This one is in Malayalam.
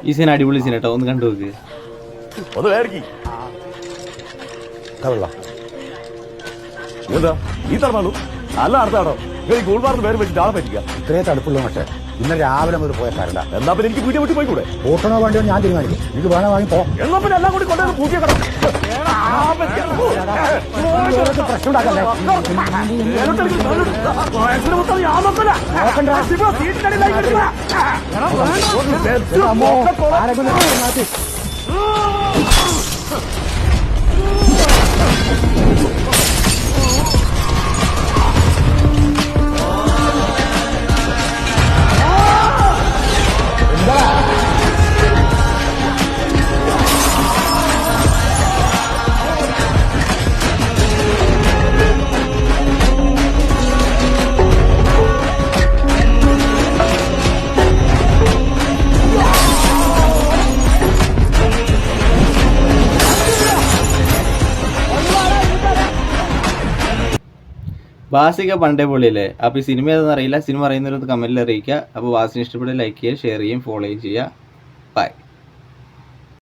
ഈ സീൻ അടിപൊളി സീൻ കേട്ടോ, ഒന്ന് കണ്ടു നോക്ക്. ഈ തടമാളൂ അല്ല അടുത്താടോ ഈ ഗോൾമാർന്ന് പേര് വെച്ചിട്ട് ആളെ പറ്റിക്കുക. ഇത്രയും തടുപ്പുള്ള പക്ഷേ ഇന്നലെ രാവിലെ മുതൽ പോയ കരണ്ട. എന്നാ പിന്നെ എനിക്ക് വീട്ടിൽ വിട്ട് പോയിക്കൂടെ? ഓട്ടണോ വേണ്ടിയോ ഞാൻ തീരുമാനിക്കും. എനിക്ക് വേണം വാങ്ങി പോ. എന്നാ പിന്നെ എല്ലാം കൂടി കൊണ്ടുവന്ന് പൂട്ടിയ കട പ്രശ്നം ഉണ്ടാക്കല്ലേ. വാസിക പണ്ടേ പൊളിയല്ലേ. അപ്പോൾ ഈ സിനിമ ഏതെന്ന് അറിയില്ല, സിനിമ അറിയുന്നവരത് കമൻറ്റിൽ അറിയിക്കുക. അപ്പോൾ വാസിനെ ഇഷ്ടപ്പെട്ട ലൈക്ക് ചെയ്യുക, ഷെയർ ചെയ്യുകയും ഫോളോ ചെയ്യുക. ബൈ.